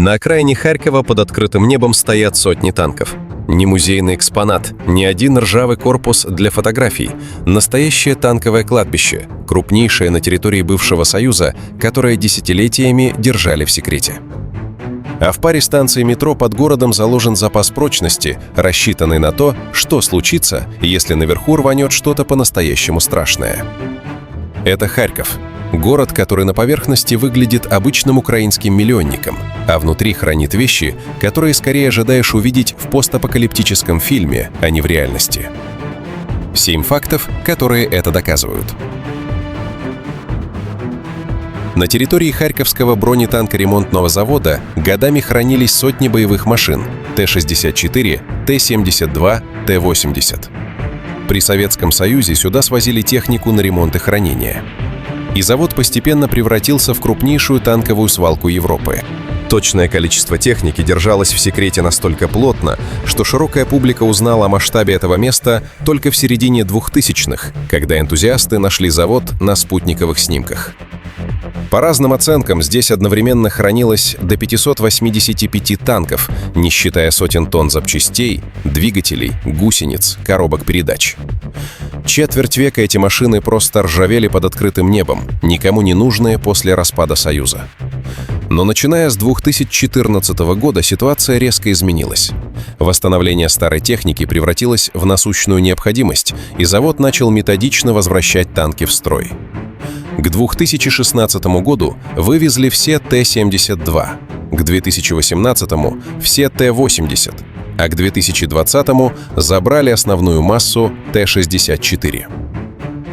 На окраине Харькова под открытым небом стоят сотни танков. Не музейный экспонат, не один ржавый корпус для фотографий. Настоящее танковое кладбище, крупнейшее на территории бывшего Союза, которое десятилетиями держали в секрете. А в паре станций метро под городом заложен запас прочности, рассчитанный на то, что случится, если наверху рванет что-то по-настоящему страшное. Это Харьков. Город, который на поверхности выглядит обычным украинским миллионником, а внутри хранит вещи, которые скорее ожидаешь увидеть в постапокалиптическом фильме, а не в реальности. 7 фактов, которые это доказывают. На территории Харьковского бронетанкоремонтного завода годами хранились сотни боевых машин Т-64, Т-72, Т-80. При Советском Союзе сюда свозили технику на ремонт и хранение. И завод постепенно превратился в крупнейшую танковую свалку Европы. Точное количество техники держалось в секрете настолько плотно, что широкая публика узнала о масштабе этого места только в середине 2000-х, когда энтузиасты нашли завод на спутниковых снимках. По разным оценкам, здесь одновременно хранилось до 585 танков, не считая сотен тонн запчастей, двигателей, гусениц, коробок передач. Четверть века эти машины просто ржавели под открытым небом, никому не нужные после распада Союза. Но начиная с 2014 года ситуация резко изменилась. Восстановление старой техники превратилось в насущную необходимость, и завод начал методично возвращать танки в строй. К 2016 году вывезли все Т-72, к 2018 все Т-80, а к 2020 забрали основную массу Т-64.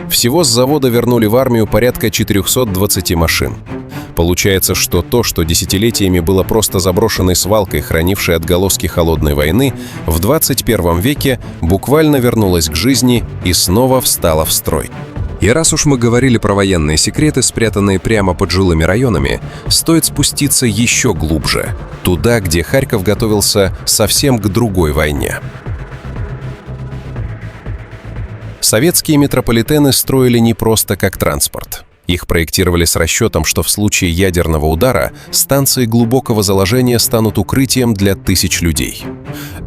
Всего с завода вернули в армию порядка 420 машин. Получается, что то, что десятилетиями было просто заброшенной свалкой, хранившей отголоски холодной войны, в 21 веке буквально вернулось к жизни и снова встало в строй. И раз уж мы говорили про военные секреты, спрятанные прямо под жилыми районами, стоит спуститься еще глубже, туда, где Харьков готовился совсем к другой войне. Советские метрополитены строили не просто как транспорт. Их проектировали с расчетом, что в случае ядерного удара станции глубокого заложения станут укрытием для тысяч людей.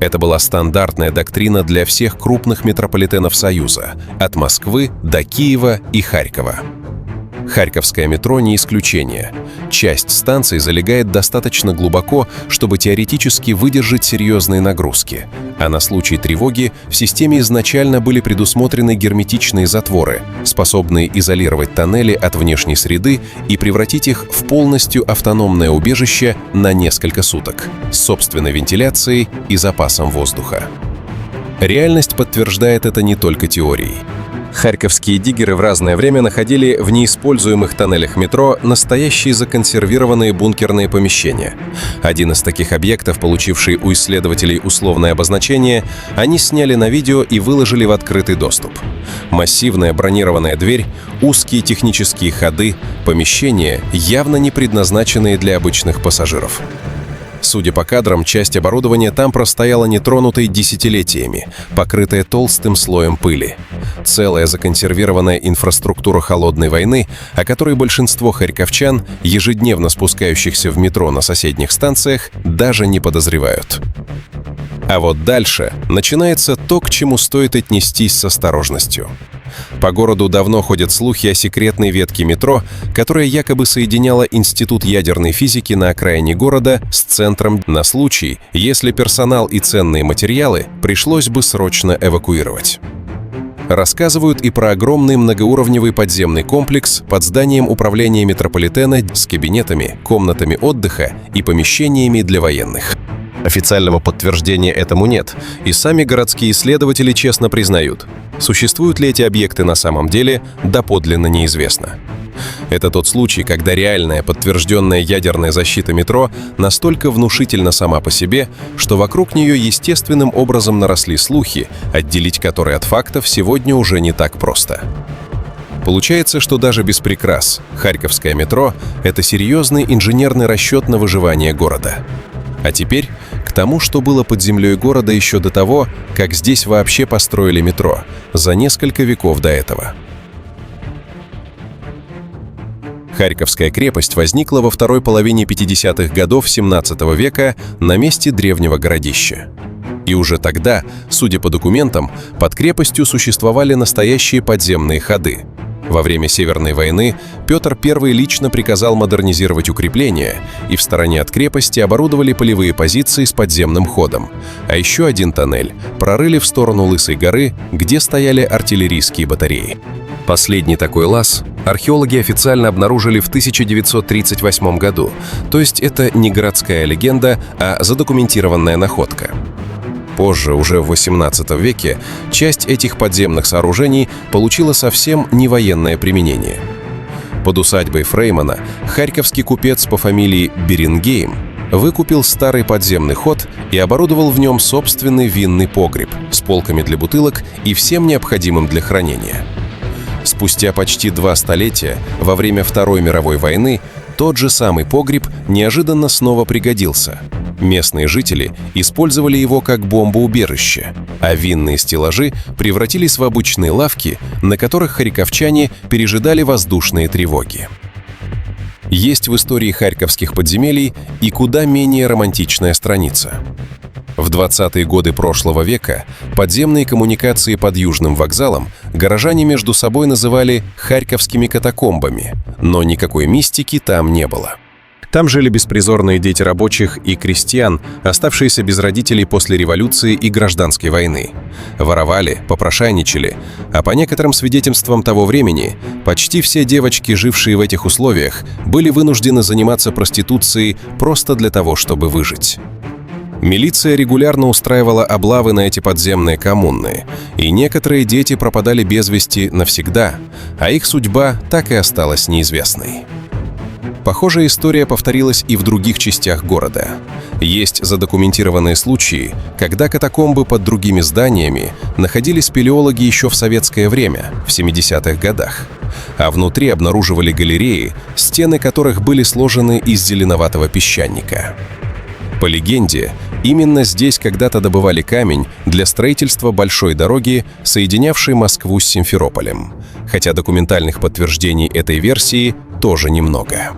Это была стандартная доктрина для всех крупных метрополитенов Союза, от Москвы до Киева и Харькова. Харьковское метро не исключение. Часть станций залегает достаточно глубоко, чтобы теоретически выдержать серьезные нагрузки, а на случай тревоги в системе изначально были предусмотрены герметичные затворы, способные изолировать тоннели от внешней среды и превратить их в полностью автономное убежище на несколько суток, с собственной вентиляцией и запасом воздуха. Реальность подтверждает это не только теорией. Харьковские диггеры в разное время находили в неиспользуемых тоннелях метро настоящие законсервированные бункерные помещения. Один из таких объектов, получивший у исследователей условное обозначение, они сняли на видео и выложили в открытый доступ. Массивная бронированная дверь, узкие технические ходы, помещения, явно не предназначенные для обычных пассажиров. Судя по кадрам, часть оборудования там простояла нетронутой десятилетиями, покрытая толстым слоем пыли. Целая законсервированная инфраструктура холодной войны, о которой большинство харьковчан, ежедневно спускающихся в метро на соседних станциях, даже не подозревают. А вот дальше начинается то, к чему стоит отнестись с осторожностью. По городу давно ходят слухи о секретной ветке метро, которая якобы соединяла Институт ядерной физики на окраине города с центром на случай, если персонал и ценные материалы пришлось бы срочно эвакуировать. Рассказывают и про огромный многоуровневый подземный комплекс под зданием управления метрополитена с кабинетами, комнатами отдыха и помещениями для военных. Официального подтверждения этому нет, и сами городские исследователи честно признают, существуют ли эти объекты на самом деле, доподлинно неизвестно. Это тот случай, когда реальная подтвержденная ядерная защита метро настолько внушительна сама по себе, что вокруг нее естественным образом наросли слухи, отделить которые от фактов сегодня уже не так просто. Получается, что даже без прикрас Харьковское метро — это серьезный инженерный расчет на выживание города. А теперь к тому, что было под землей города еще до того, как здесь вообще построили метро, за несколько веков до этого. Харьковская крепость возникла во второй половине 50-х годов XVII века на месте древнего городища. И уже тогда, судя по документам, под крепостью существовали настоящие подземные ходы. Во время Северной войны Петр I лично приказал модернизировать укрепления, и в стороне от крепости оборудовали полевые позиции с подземным ходом. А еще один тоннель прорыли в сторону Лысой горы, где стояли артиллерийские батареи. Последний такой лаз археологи официально обнаружили в 1938 году, то есть это не городская легенда, а задокументированная находка. Позже, уже в XVIII веке, часть этих подземных сооружений получила совсем не военное применение. Под усадьбой Фреймана харьковский купец по фамилии Беренгейм выкупил старый подземный ход и оборудовал в нем собственный винный погреб с полками для бутылок и всем необходимым для хранения. Спустя почти 2 столетия, во время Второй мировой войны, тот же самый погреб неожиданно снова пригодился. Местные жители использовали его как бомбоубежище, а винные стеллажи превратились в обычные лавки, на которых харьковчане пережидали воздушные тревоги. Есть в истории харьковских подземелий и куда менее романтичная страница. В 20-е годы прошлого века подземные коммуникации под Южным вокзалом горожане между собой называли «харьковскими катакомбами», но никакой мистики там не было. Там жили беспризорные дети рабочих и крестьян, оставшиеся без родителей после революции и гражданской войны. Воровали, попрошайничали, а по некоторым свидетельствам того времени, почти все девочки, жившие в этих условиях, были вынуждены заниматься проституцией просто для того, чтобы выжить. Милиция регулярно устраивала облавы на эти подземные коммуны, и некоторые дети пропадали без вести навсегда, а их судьба так и осталась неизвестной. Похожая история повторилась и в других частях города. Есть задокументированные случаи, когда катакомбы под другими зданиями находили спелеологи еще в советское время, в 70-х годах, а внутри обнаруживали галереи, стены которых были сложены из зеленоватого песчаника. По легенде, именно здесь когда-то добывали камень для строительства большой дороги, соединявшей Москву с Симферополем, хотя документальных подтверждений этой версии тоже немного.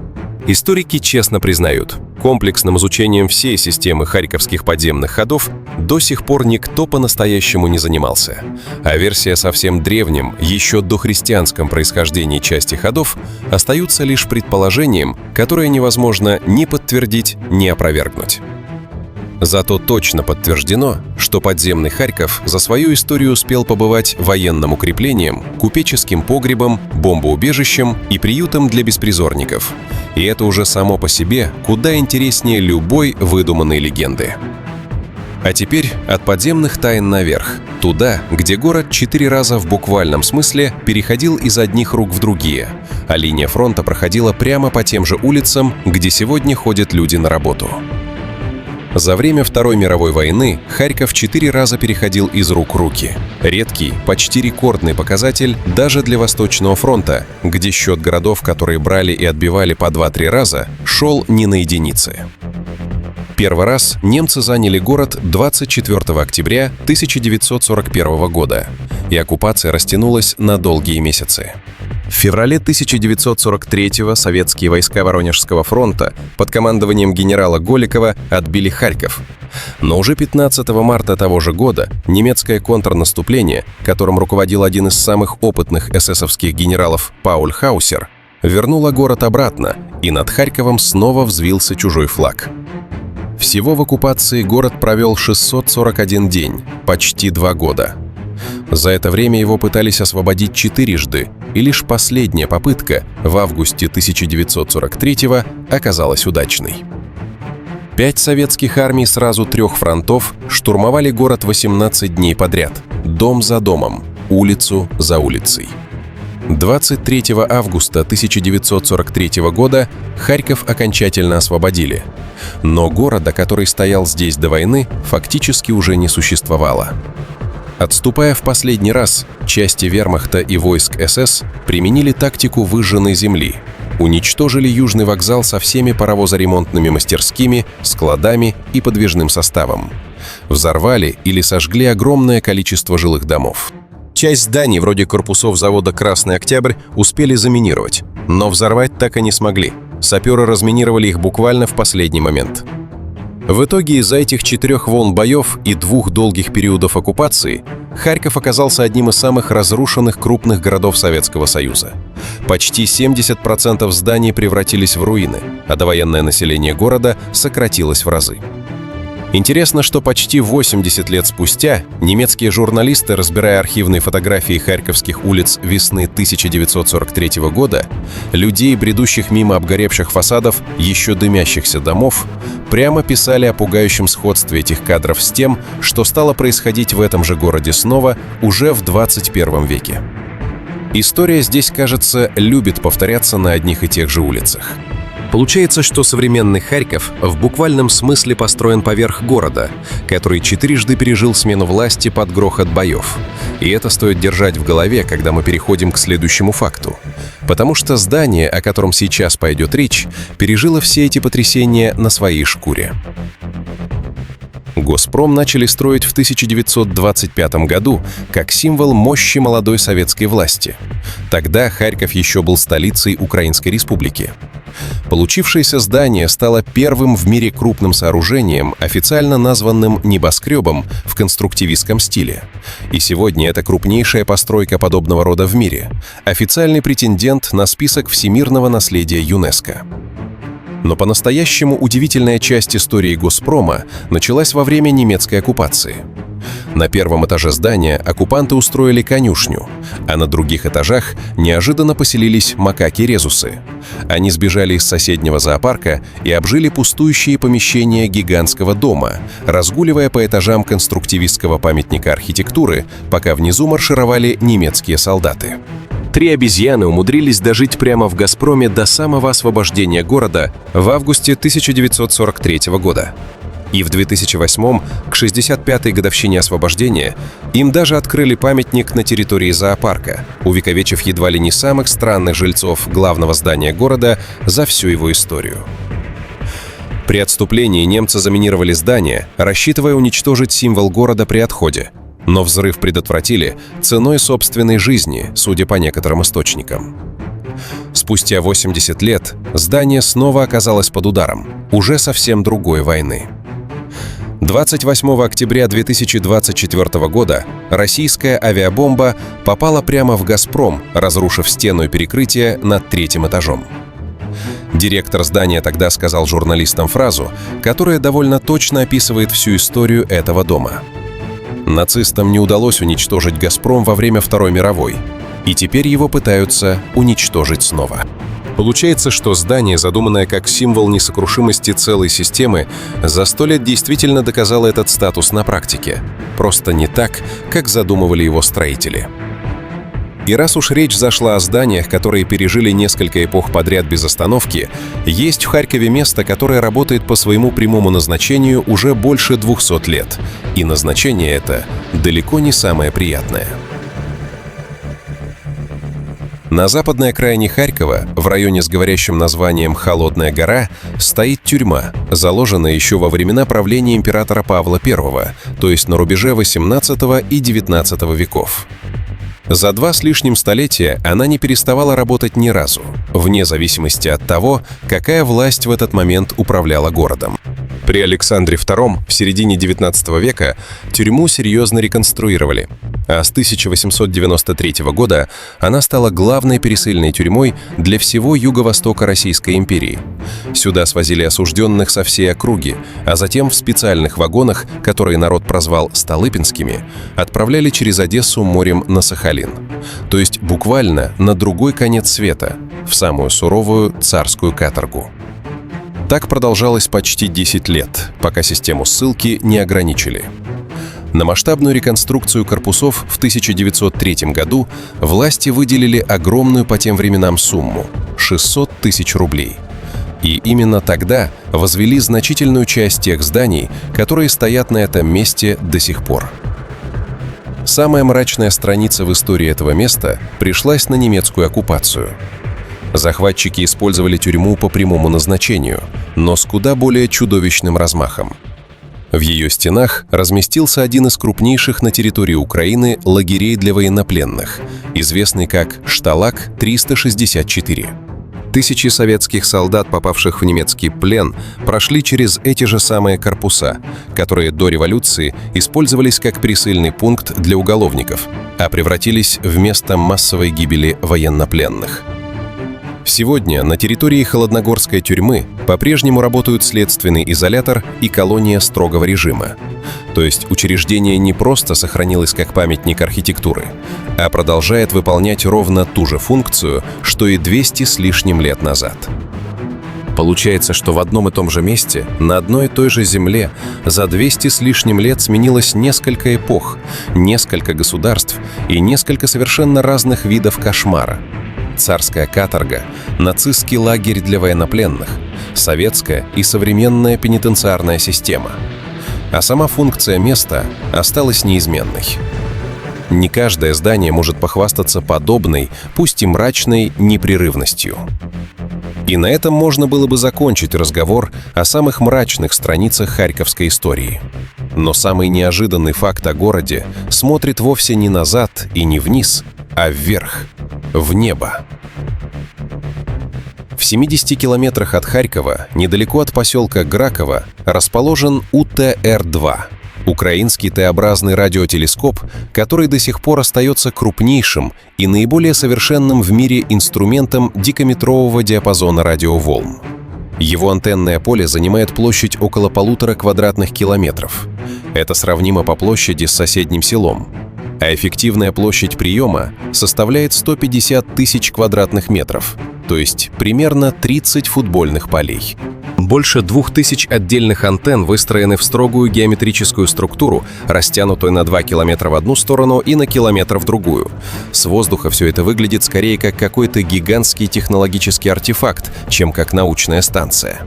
Историки честно признают, комплексным изучением всей системы харьковских подземных ходов до сих пор никто по-настоящему не занимался, а версия о совсем древнем, еще дохристианском происхождении части ходов остаются лишь предположением, которое невозможно ни подтвердить, ни опровергнуть. Зато точно подтверждено, что подземный Харьков за свою историю успел побывать военным укреплением, купеческим погребом, бомбоубежищем и приютом для беспризорников. И это уже само по себе куда интереснее любой выдуманной легенды. А теперь от подземных тайн наверх, туда, где город 4 раза в буквальном смысле переходил из одних рук в другие, а линия фронта проходила прямо по тем же улицам, где сегодня ходят люди на работу. За время Второй мировой войны Харьков 4 раза переходил из рук в руки. Редкий, почти рекордный показатель даже для Восточного фронта, где счет городов, которые брали и отбивали по 2-3 раза, шел не на единицы. Первый раз немцы заняли город 24 октября 1941 года, и оккупация растянулась на долгие месяцы. В феврале 1943-го советские войска Воронежского фронта под командованием генерала Голикова отбили Харьков. Но уже 15 марта того же года немецкое контрнаступление, которым руководил один из самых опытных эсэсовских генералов Пауль Хаусер, вернуло город обратно, и над Харьковом снова взвился чужой флаг. Всего в оккупации город провел 641 день, почти 2 года. За это время его пытались освободить 4-жды, и лишь последняя попытка в августе 1943-го оказалась удачной. 5 советских армий сразу 3 фронтов штурмовали город 18 дней подряд, дом за домом, улицу за улицей. 23 августа 1943 года Харьков окончательно освободили, но города, который стоял здесь до войны, фактически уже не существовало. Отступая в последний раз, части вермахта и войск СС применили тактику выжженной земли, уничтожили Южный вокзал со всеми паровозоремонтными мастерскими, складами и подвижным составом, взорвали или сожгли огромное количество жилых домов. Часть зданий, вроде корпусов завода «Красный Октябрь», успели заминировать, но взорвать так и не смогли. Саперы разминировали их буквально в последний момент. В итоге из-за этих 4 волн боев и 2 долгих периодов оккупации Харьков оказался одним из самых разрушенных крупных городов Советского Союза. Почти 70% зданий превратились в руины, а довоенное население города сократилось в разы. Интересно, что почти 80 лет спустя немецкие журналисты, разбирая архивные фотографии харьковских улиц весны 1943 года, людей, бредущих мимо обгоревших фасадов еще дымящихся домов, прямо писали о пугающем сходстве этих кадров с тем, что стало происходить в этом же городе снова уже в 21 веке. История здесь, кажется, любит повторяться на одних и тех же улицах. Получается, что современный Харьков в буквальном смысле построен поверх города, который 4 пережил смену власти под грохот боев. И это стоит держать в голове, когда мы переходим к следующему факту. Потому что здание, о котором сейчас пойдет речь, пережило все эти потрясения на своей шкуре. Госпром начали строить в 1925 году как символ мощи молодой советской власти. Тогда Харьков еще был столицей Украинской Республики. Получившееся здание стало первым в мире крупным сооружением, официально названным небоскребом в конструктивистском стиле. И сегодня это крупнейшая постройка подобного рода в мире, официальный претендент на список всемирного наследия ЮНЕСКО. Но по-настоящему удивительная часть истории Госпрома началась во время немецкой оккупации. На первом этаже здания оккупанты устроили конюшню, а на других этажах неожиданно поселились макаки-резусы. Они сбежали из соседнего зоопарка и обжили пустующие помещения гигантского дома, разгуливая по этажам конструктивистского памятника архитектуры, пока внизу маршировали немецкие солдаты. 3 обезьяны умудрились дожить прямо в «Газпроме» до самого освобождения города в августе 1943 года. И в 2008-м, к 65-й годовщине освобождения, им даже открыли памятник на территории зоопарка, увековечив едва ли не самых странных жильцов главного здания города за всю его историю. При отступлении немцы заминировали здание, рассчитывая уничтожить символ города при отходе. Но взрыв предотвратили ценой собственной жизни, судя по некоторым источникам. Спустя 80 лет здание снова оказалось под ударом, уже совсем другой войны. 28 октября 2024 года российская авиабомба попала прямо в «Газпром», разрушив стену и перекрытие над 3-м этажом. Директор здания тогда сказал журналистам фразу, которая довольно точно описывает всю историю этого дома. Нацистам не удалось уничтожить «Газпром» во время Второй мировой, и теперь его пытаются уничтожить снова. Получается, что здание, задуманное как символ несокрушимости целой системы, за 100 лет действительно доказало этот статус на практике. Просто не так, как задумывали его строители. И раз уж речь зашла о зданиях, которые пережили несколько эпох подряд без остановки, есть в Харькове место, которое работает по своему прямому назначению уже больше 200 лет. И назначение это далеко не самое приятное. На западной окраине Харькова, в районе с говорящим названием «Холодная гора», стоит тюрьма, заложенная еще во времена правления императора Павла I, то есть на рубеже XVIII и XIX веков. За 2 с лишним столетия она не переставала работать ни разу, вне зависимости от того, какая власть в этот момент управляла городом. При Александре II в середине XIX века тюрьму серьезно реконструировали, а с 1893 года она стала главной пересыльной тюрьмой для всего юго-востока Российской империи. Сюда свозили осужденных со всей округи, а затем в специальных вагонах, которые народ прозвал «столыпинскими», отправляли через Одессу морем на Сахалин. То есть буквально на другой конец света, в самую суровую царскую каторгу. Так продолжалось почти 10 лет, пока систему ссылки не ограничили. На масштабную реконструкцию корпусов в 1903 году власти выделили огромную по тем временам сумму – 600 тысяч рублей. И именно тогда возвели значительную часть тех зданий, которые стоят на этом месте до сих пор. Самая мрачная страница в истории этого места пришлась на немецкую оккупацию. Захватчики использовали тюрьму по прямому назначению, но с куда более чудовищным размахом. В ее стенах разместился один из крупнейших на территории Украины лагерей для военнопленных, известный как Шталаг-364. Тысячи советских солдат, попавших в немецкий плен, прошли через эти же самые корпуса, которые до революции использовались как присыльный пункт для уголовников, а превратились в место массовой гибели военнопленных. Сегодня на территории Холодногорской тюрьмы по-прежнему работают следственный изолятор и колония строгого режима. То есть учреждение не просто сохранилось как памятник архитектуры, а продолжает выполнять ровно ту же функцию, что и 200 с лишним лет назад. Получается, что в одном и том же месте, на одной и той же земле, за 200 с лишним лет сменилось несколько эпох, несколько государств и несколько совершенно разных видов кошмара. Царская каторга, нацистский лагерь для военнопленных, советская и современная пенитенциарная система. А сама функция места осталась неизменной. Не каждое здание может похвастаться подобной, пусть и мрачной, непрерывностью. И на этом можно было бы закончить разговор о самых мрачных страницах харьковской истории. Но самый неожиданный факт о городе смотрит вовсе не назад и не вниз, а вверх, в небо. В 70 километрах от Харькова, недалеко от поселка Граково, расположен УТР-2 – украинский Т-образный радиотелескоп, который до сих пор остается крупнейшим и наиболее совершенным в мире инструментом дикометрового диапазона радиоволн. Его антенное поле занимает площадь около 1,5 квадратных километров. Это сравнимо по площади с соседним селом. А эффективная площадь приема составляет 150 тысяч квадратных метров, то есть примерно 30 футбольных полей. Больше 2000 отдельных антенн выстроены в строгую геометрическую структуру, растянутую на 2 километра в одну сторону и на километр в другую. С воздуха все это выглядит скорее как какой-то гигантский технологический артефакт, чем как научная станция.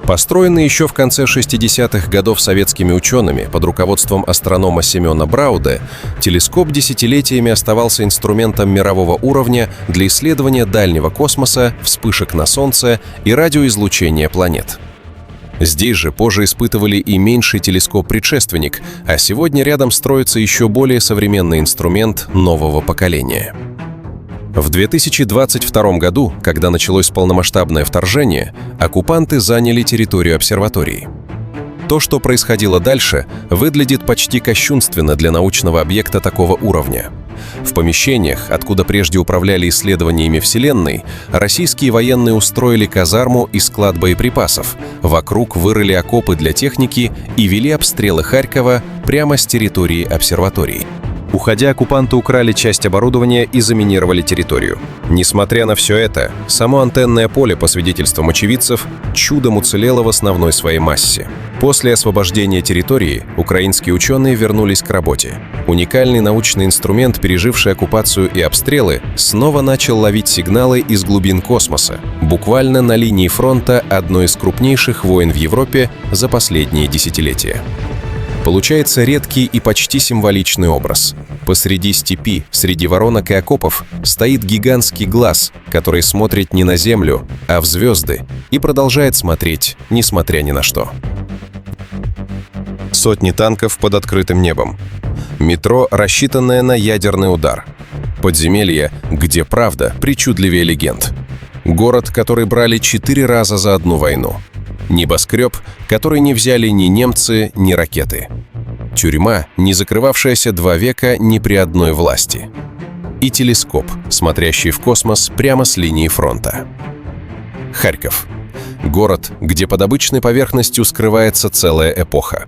Построенный еще в конце 60-х годов советскими учеными под руководством астронома Семена Брауде, телескоп десятилетиями оставался инструментом мирового уровня для исследования дальнего космоса, вспышек на Солнце и радиоизлучения планет. Здесь же позже испытывали и меньший телескоп-предшественник, а сегодня рядом строится еще более современный инструмент нового поколения. В 2022 году, когда началось полномасштабное вторжение, оккупанты заняли территорию обсерватории. То, что происходило дальше, выглядит почти кощунственно для научного объекта такого уровня. В помещениях, откуда прежде управляли исследованиями Вселенной, российские военные устроили казарму и склад боеприпасов, вокруг вырыли окопы для техники и вели обстрелы Харькова прямо с территории обсерватории. Уходя, оккупанты украли часть оборудования и заминировали территорию. Несмотря на все это, само антенное поле, по свидетельствам очевидцев, чудом уцелело в основной своей массе. После освобождения территории украинские ученые вернулись к работе. Уникальный научный инструмент, переживший оккупацию и обстрелы, снова начал ловить сигналы из глубин космоса, буквально на линии фронта одной из крупнейших войн в Европе за последние десятилетия. Получается редкий и почти символичный образ. Посреди степи, среди воронок и окопов, стоит гигантский глаз, который смотрит не на Землю, а в звезды, и продолжает смотреть, несмотря ни на что. Сотни танков под открытым небом. Метро, рассчитанное на ядерный удар. Подземелье, где правда причудливее легенд. Город, который брали 4 раза за одну войну. Небоскреб, который не взяли ни немцы, ни ракеты. Тюрьма, не закрывавшаяся 2 века ни при одной власти. И телескоп, смотрящий в космос прямо с линии фронта. Харьков. Город, где под обычной поверхностью скрывается целая эпоха.